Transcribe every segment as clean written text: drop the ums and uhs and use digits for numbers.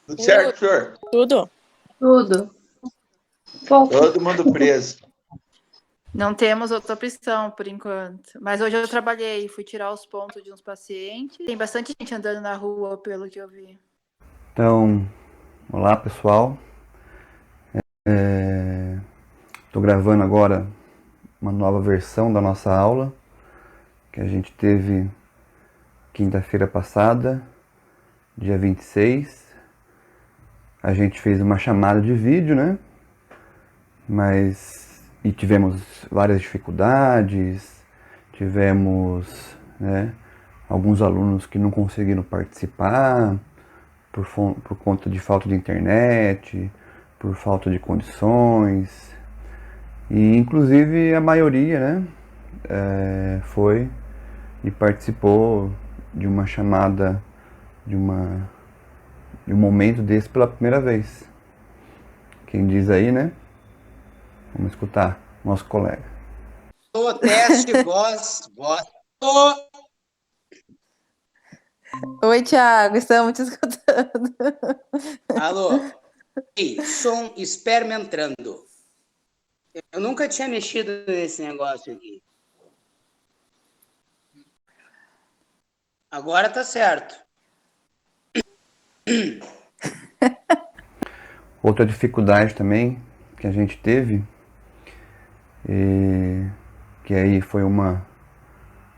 Tudo certo, senhor? Tudo? Tudo. Todo mundo preso. Não temos outra opção por enquanto. Mas hoje eu trabalhei, fui tirar os pontos de uns pacientes. Tem bastante gente andando na rua, pelo que eu vi. Então, olá pessoal. Estou gravando agora uma nova versão da nossa aula que a gente teve quinta-feira passada, dia 26. A gente fez uma chamada de vídeo, né? E tivemos várias dificuldades, tivemos, né, alguns alunos que não conseguiram participar por conta de falta de internet, por falta de condições. E inclusive a maioria, né, foi e participou de uma chamada, de um momento desse pela primeira vez. Quem diz aí, né? Vamos escutar nosso colega. Teste, voz. Oi, Thiago, estamos te escutando. Alô? Ei, som esperma entrando. Eu nunca tinha mexido nesse negócio aqui. Agora tá certo. Outra dificuldade também que a gente teve, que aí foi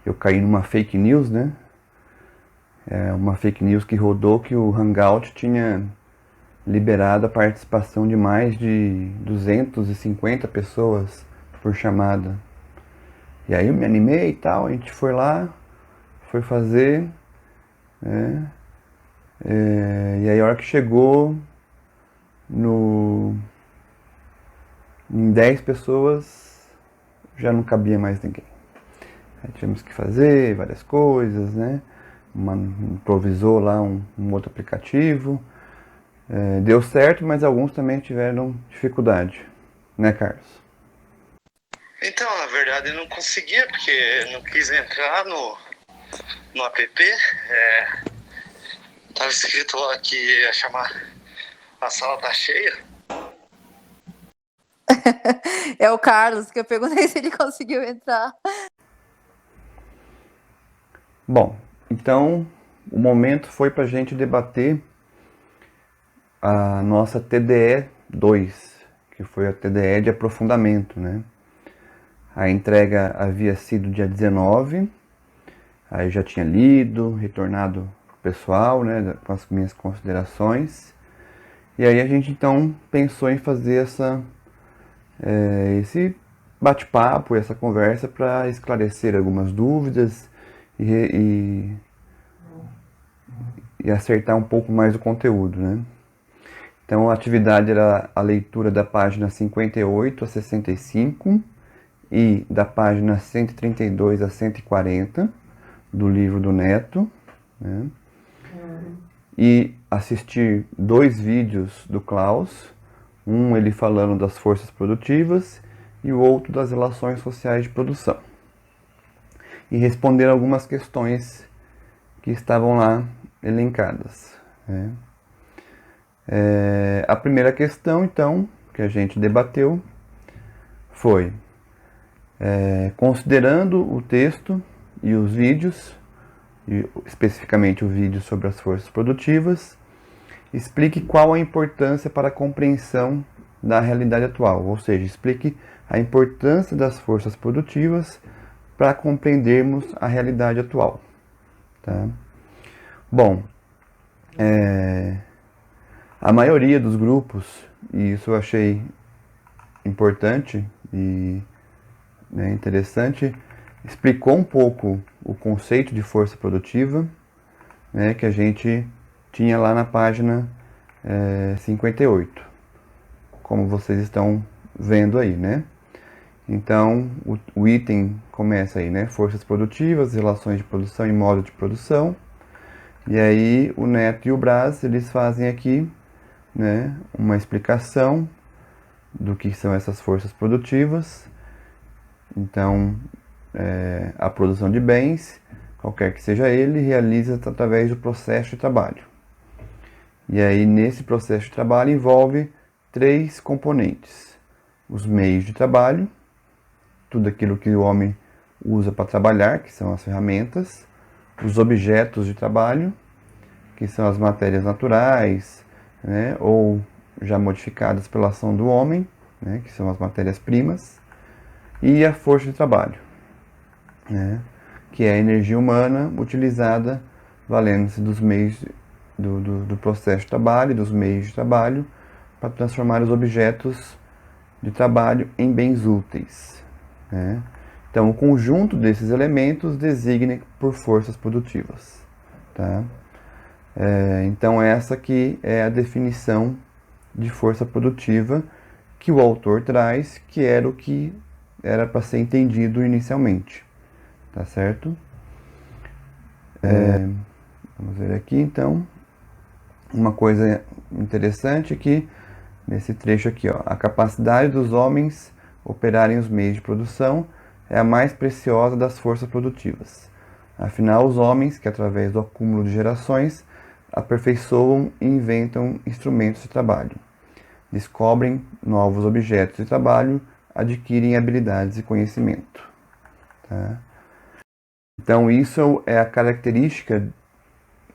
eu caí numa fake news, né? Uma fake news que rodou que o Hangout tinha liberado a participação de mais de 250 pessoas por chamada. E aí eu me animei e tal, a gente foi lá, foi fazer, né? E aí a hora que chegou em 10 pessoas já não cabia mais ninguém. Aí tivemos que fazer várias coisas, né? Improvisou lá um outro aplicativo. Deu certo, mas alguns também tiveram dificuldade, né, Carlos? Então, na verdade, eu não conseguia, porque não quis entrar no app. Tava escrito lá que ia chamar a sala tá cheia. É o Carlos, que eu perguntei se ele conseguiu entrar. Bom, então o momento foi para a gente debater a nossa TDE 2, que foi a TDE de aprofundamento, né? A entrega havia sido dia 19, aí eu já tinha lido, retornado pro pessoal, né, com as minhas considerações. E aí a gente então pensou em fazer esse bate-papo, essa conversa para esclarecer algumas dúvidas e acertar um pouco mais o conteúdo, né? Então a atividade era a leitura da página 58 a 65 e da página 132 a 140 do livro do Neto, né? E assistir 2 vídeos do Klaus, um ele falando das forças produtivas e o outro das relações sociais de produção. E responder algumas questões que estavam lá elencadas, né? A primeira questão, então, que a gente debateu foi, considerando o texto e os vídeos, e especificamente o vídeo sobre as forças produtivas, explique qual a importância para a compreensão da realidade atual, ou seja, explique a importância das forças produtivas para compreendermos a realidade atual. Tá? Bom, a maioria dos grupos, e isso eu achei importante e, né, interessante, explicou um pouco o conceito de força produtiva, né, que a gente tinha lá na página 58, como vocês estão vendo aí, né? Então, o item começa aí, né? Forças produtivas, relações de produção e modo de produção. E aí, o Neto e o Braz, eles fazem aqui, né, uma explicação do que são essas forças produtivas. Então, a produção de bens, qualquer que seja ele, realiza através do processo de trabalho. E aí, nesse processo de trabalho, envolve 3 componentes. Os meios de trabalho, tudo aquilo que o homem usa para trabalhar, que são as ferramentas. Os objetos de trabalho, que são as matérias naturais, né, ou já modificadas pela ação do homem, né, que são as matérias-primas. E a força de trabalho, né, que é a energia humana utilizada valendo-se dos meios do processo de trabalho, dos meios de trabalho, para transformar os objetos de trabalho em bens úteis, né? Então, o conjunto desses elementos designa por forças produtivas, tá? Então, essa aqui é a definição de força produtiva que o autor traz, que era o que era para ser entendido inicialmente, tá certo? Vamos ver aqui, então. Uma coisa interessante aqui, nesse trecho aqui, ó, a capacidade dos homens operarem os meios de produção é a mais preciosa das forças produtivas. Afinal, os homens, que através do acúmulo de gerações, aperfeiçoam e inventam instrumentos de trabalho, descobrem novos objetos de trabalho, adquirem habilidades e conhecimento. Tá? Então, isso é a característica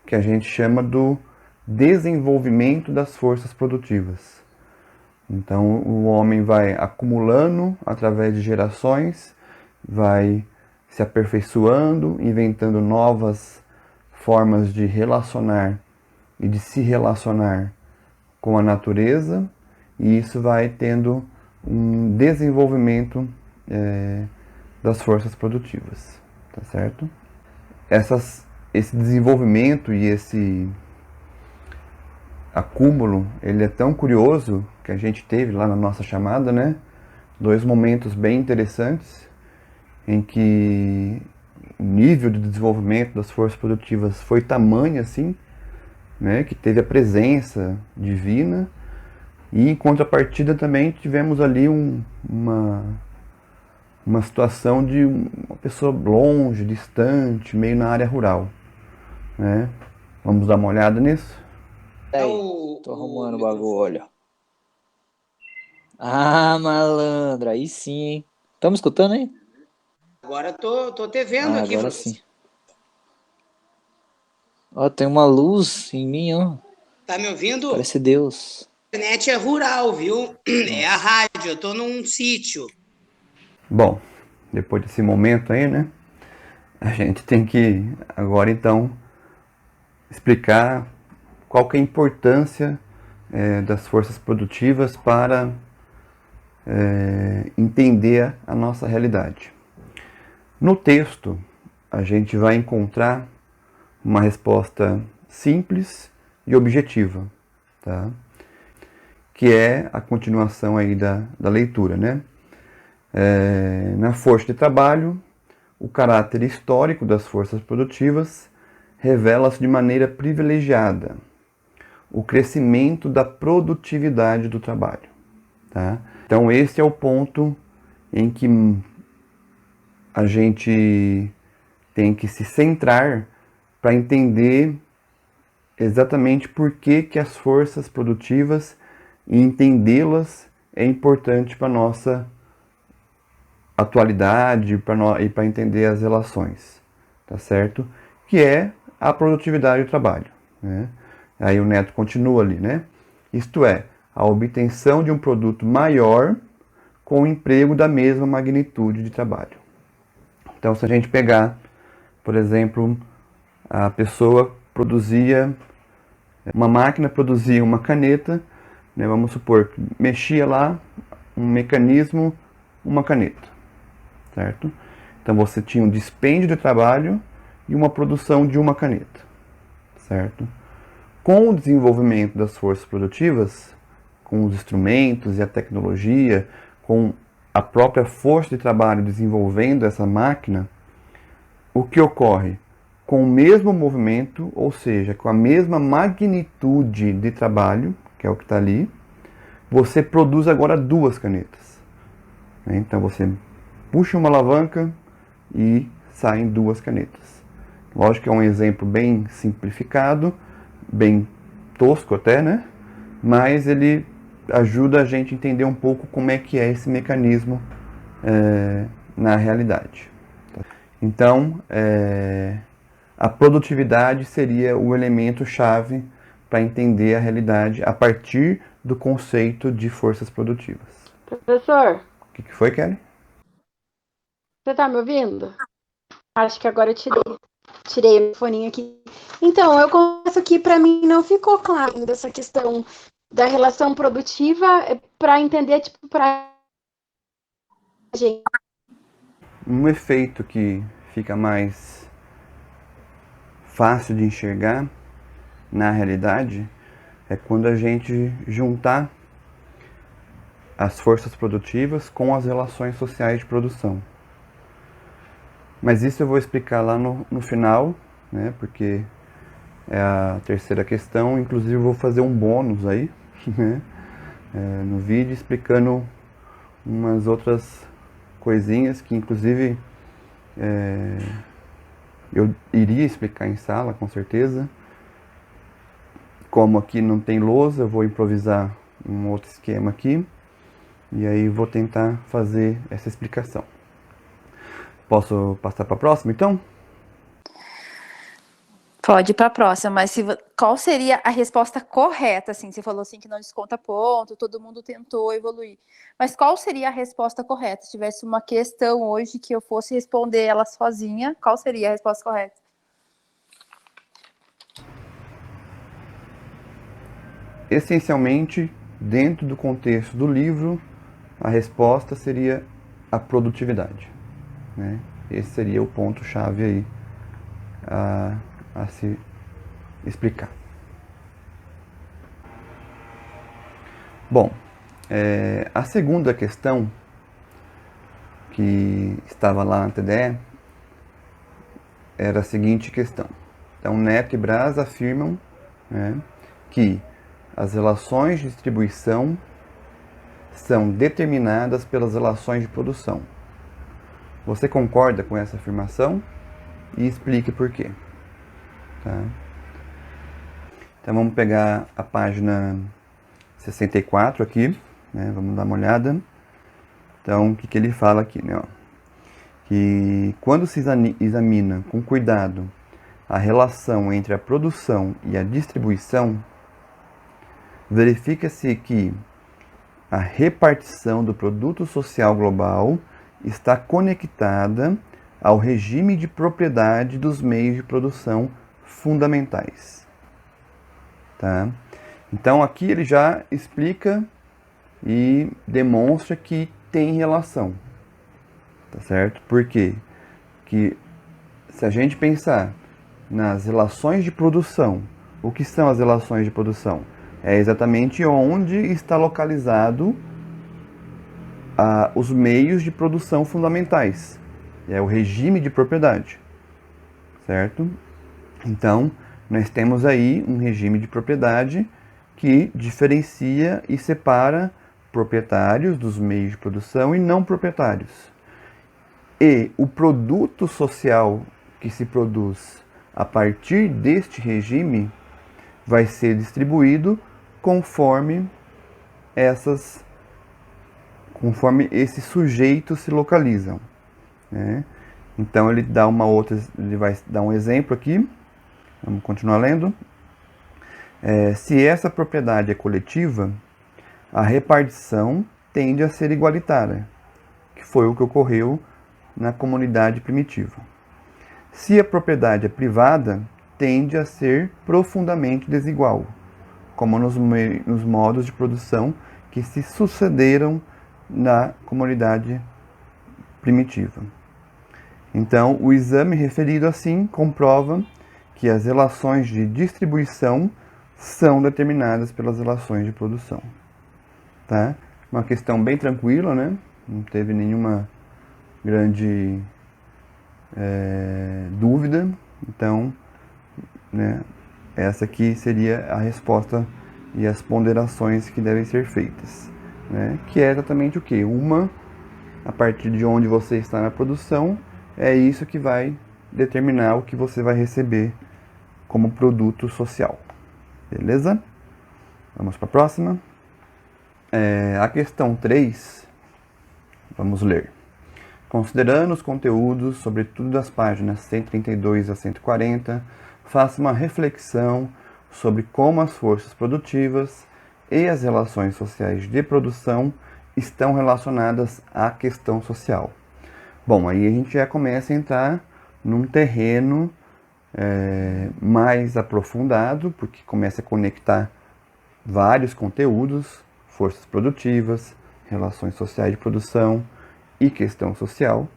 que a gente chama do desenvolvimento das forças produtivas. Então, o homem vai acumulando através de gerações, vai se aperfeiçoando, inventando novas formas de relacionar e de se relacionar com a natureza, e isso vai tendo um desenvolvimento das forças produtivas, tá certo? Esse desenvolvimento e esse acúmulo, ele é tão curioso que a gente teve lá na nossa chamada, né? 2 momentos bem interessantes em que o nível de desenvolvimento das forças produtivas foi tamanho assim, né? Que teve a presença divina, e em contrapartida também tivemos ali uma situação de uma pessoa longe, distante, meio na área rural, né? Vamos dar uma olhada nisso? Aí, tô arrumando o bagulho. Ah, malandro, aí sim, hein? Estamos escutando, hein? Agora tô te vendo aqui, agora Francisco. sim. Ó, tem uma luz em mim, ó. Tá me ouvindo? Parece Deus. A internet é rural, viu? É a rádio, eu tô num sítio. Bom, depois desse momento aí, né? A gente tem que agora então explicar qual que é a importância das forças produtivas para entender a nossa realidade. No texto, a gente vai encontrar uma resposta simples e objetiva, tá? Que é a continuação aí da leitura, né? Na força de trabalho, o caráter histórico das forças produtivas revela-se de maneira privilegiada o crescimento da produtividade do trabalho, tá? Então esse é o ponto em que a gente tem que se centrar para entender exatamente por que as forças produtivas, e entendê-las é importante para a nossa atualidade e para entender as relações, tá certo? Que é a produtividade do trabalho, né? Aí o Neto continua ali, né? Isto é, a obtenção de um produto maior com o emprego da mesma magnitude de trabalho. Então, se a gente pegar, por exemplo, a pessoa uma máquina produzia uma caneta, né? Vamos supor que mexia lá um mecanismo, uma caneta, certo? Então você tinha um dispêndio de trabalho e uma produção de uma caneta, certo? Com o desenvolvimento das forças produtivas, com os instrumentos e a tecnologia, com a própria força de trabalho desenvolvendo essa máquina, o que ocorre? Com o mesmo movimento, ou seja, com a mesma magnitude de trabalho, que é o que está ali, você produz agora 2 canetas. Então você puxa uma alavanca e saem 2 canetas. Lógico que é um exemplo bem simplificado, bem tosco até, né? Mas ele ajuda a gente a entender um pouco como é que é esse mecanismo na realidade. Então, a produtividade seria o elemento-chave para entender a realidade a partir do conceito de forças produtivas. Professor, O que foi, Kelly? você tá me ouvindo? Acho que agora eu tirei o foninho aqui. Então, eu confesso que para mim não ficou claro ainda essa questão da relação produtiva para entender, tipo, para gente. Um efeito que fica mais fácil de enxergar na realidade é quando a gente juntar as forças produtivas com as relações sociais de produção. Mas isso eu vou explicar lá no final, né, porque é a terceira questão. Inclusive eu vou fazer um bônus aí, né, no vídeo, explicando umas outras coisinhas que inclusive eu iria explicar em sala, com certeza. Como aqui não tem lousa, eu vou improvisar um outro esquema aqui. E aí vou tentar fazer essa explicação. Posso passar para a próxima, então? Pode ir para a próxima, mas qual seria a resposta correta? Assim, você falou assim que não desconta ponto, todo mundo tentou evoluir. Mas qual seria a resposta correta? Se tivesse uma questão hoje que eu fosse responder ela sozinha, qual seria a resposta correta? Essencialmente, dentro do contexto do livro, a resposta seria a produtividade, né? Esse seria o ponto-chave aí a se explicar. Bom, a segunda questão que estava lá na TDE era a seguinte questão. Então, Neto e Braz afirmam, né, que as relações de distribuição são determinadas pelas relações de produção. Você concorda com essa afirmação? E explique por quê. Tá? Então vamos pegar a página 64 aqui, né? Vamos dar uma olhada. Então o que ele fala aqui, né? Ó, que quando se examina com cuidado a relação entre a produção e a distribuição, verifica-se que a repartição do produto social global está conectada ao regime de propriedade dos meios de produção fundamentais. Tá? Então aqui ele já explica e demonstra que tem relação. Tá certo? Por quê? Que se a gente pensar nas relações de produção, o que são as relações de produção? É exatamente onde está localizado os meios de produção fundamentais. É o regime de propriedade. Certo? Então, nós temos aí um regime de propriedade que diferencia e separa proprietários dos meios de produção e não proprietários. E o produto social que se produz a partir deste regime vai ser distribuído conforme esses sujeitos se localizam, né? Então ele vai dar um exemplo aqui. Vamos continuar lendo. Se essa propriedade é coletiva, a repartição tende a ser igualitária, que foi o que ocorreu na comunidade primitiva. Se a propriedade é privada, tende a ser profundamente desigual, como nos modos de produção que se sucederam na comunidade primitiva. Então, o exame referido assim comprova que as relações de distribuição são determinadas pelas relações de produção. Tá? Uma questão bem tranquila, né? Não teve nenhuma grande dúvida. Então, né, essa aqui seria a resposta e as ponderações que devem ser feitas, né? Que é exatamente o quê? Uma, a partir de onde você está na produção, é isso que vai determinar o que você vai receber como produto social. Beleza? Vamos para a próxima. A questão 3, vamos ler. Considerando os conteúdos, sobretudo das páginas 132 a 140, faça uma reflexão sobre como as forças produtivas e as relações sociais de produção estão relacionadas à questão social. Bom, aí a gente já começa a entrar num terreno mais aprofundado, porque começa a conectar vários conteúdos, forças produtivas, relações sociais de produção e questão social,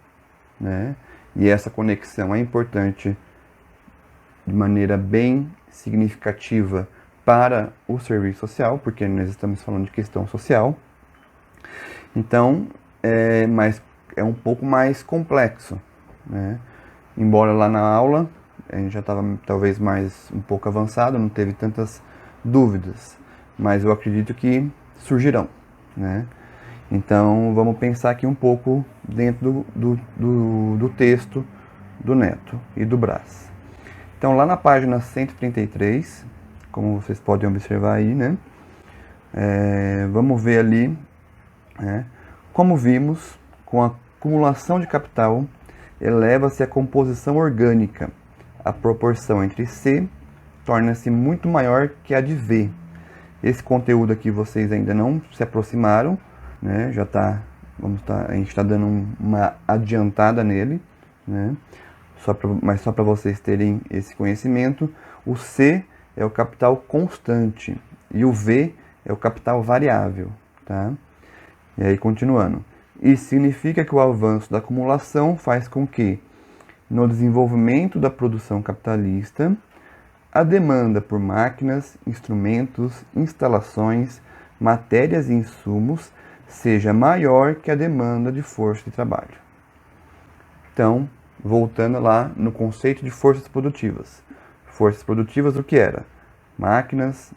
né? E essa conexão é importante de maneira bem significativa para o serviço social, porque nós estamos falando de questão social. Então, mas é um pouco mais complexo, né? Embora lá na aula a gente já estava talvez mais um pouco avançado, não teve tantas dúvidas, mas eu acredito que surgirão, né? Então vamos pensar aqui um pouco dentro do texto do Neto e do Brás. Então lá na página 133, como vocês podem observar aí, né? Vamos ver ali, né? Como vimos, com a acumulação de capital, eleva-se a composição orgânica. A proporção entre C torna-se muito maior que a de V. Esse conteúdo aqui vocês ainda não se aproximaram, né? A gente está dando uma adiantada nele, né? Mas só para vocês terem esse conhecimento, o C é o capital constante e o V é o capital variável, tá? E aí continuando. Isso significa que o avanço da acumulação faz com que, no desenvolvimento da produção capitalista, a demanda por máquinas, instrumentos, instalações, matérias e insumos seja maior que a demanda de força de trabalho. Então, voltando lá no conceito de forças produtivas. Forças produtivas o que era? Máquinas,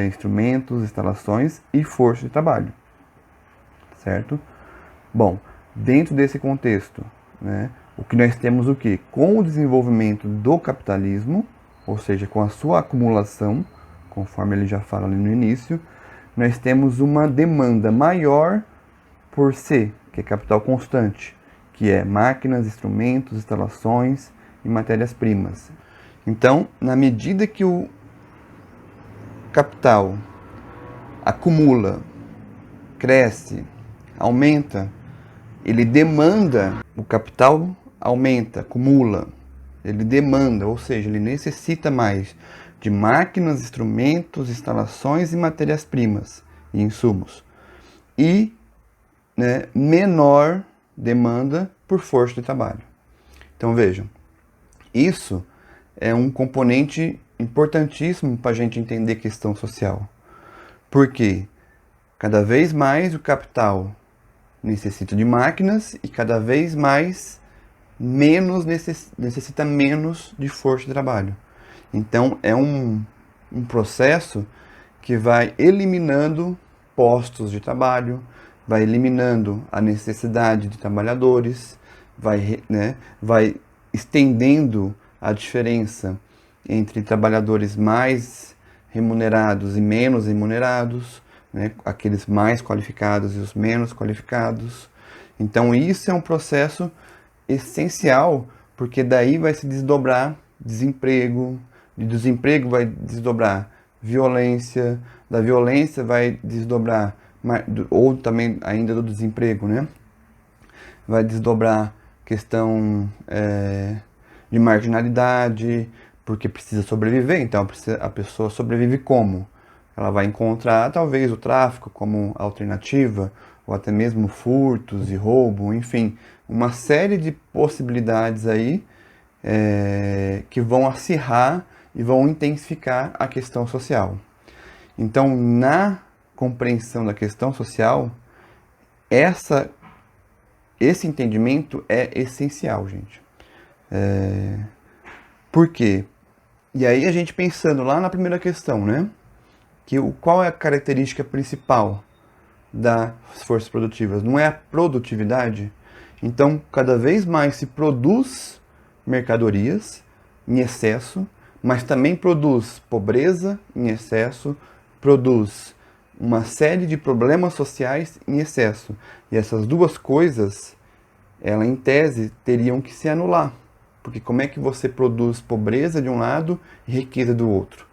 instrumentos, instalações e força de trabalho. Certo? Bom, dentro desse contexto, né, o que nós temos o quê? Com o desenvolvimento do capitalismo, ou seja, com a sua acumulação, conforme ele já fala ali no início, nós temos uma demanda maior por C, que é capital constante, que é máquinas, instrumentos, instalações e matérias-primas. Então, na medida que o capital acumula, cresce, aumenta, ele demanda, o capital aumenta, acumula, ele demanda, ou seja, ele necessita mais de máquinas, instrumentos, instalações e matérias-primas e insumos. E, né, menor demanda por força de trabalho. Então vejam, isso é um componente importantíssimo para a gente entender questão social. Porque cada vez mais o capital necessita de máquinas e cada vez mais necessita menos de força de trabalho. Então é um processo que vai eliminando postos de trabalho, vai eliminando a necessidade de trabalhadores, vai estendendo a diferença entre trabalhadores mais remunerados e menos remunerados, né, aqueles mais qualificados e os menos qualificados. Então isso é um processo essencial, porque daí vai se desdobrar desemprego, de desemprego vai desdobrar violência, da violência vai desdobrar, ou também ainda do desemprego, né? Vai desdobrar questão de marginalidade, porque precisa sobreviver, então a pessoa sobrevive como? Ela vai encontrar talvez o tráfico como alternativa, ou até mesmo furtos e roubo, enfim, uma série de possibilidades aí que vão acirrar e vão intensificar a questão social. Então, na compreensão da questão social, esse entendimento é essencial, gente. Por quê? E aí a gente pensando lá na primeira questão, né? Qual é a característica principal das forças produtivas? Não é a produtividade? Então, cada vez mais se produz mercadorias em excesso, mas também produz pobreza em excesso, produz uma série de problemas sociais em excesso. E essas duas coisas, ela em tese, teriam que se anular. Porque como é que você produz pobreza de um lado e riqueza do outro?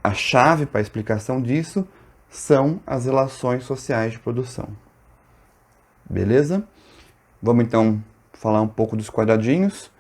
A chave para a explicação disso são as relações sociais de produção. Beleza? Vamos então falar um pouco dos quadradinhos.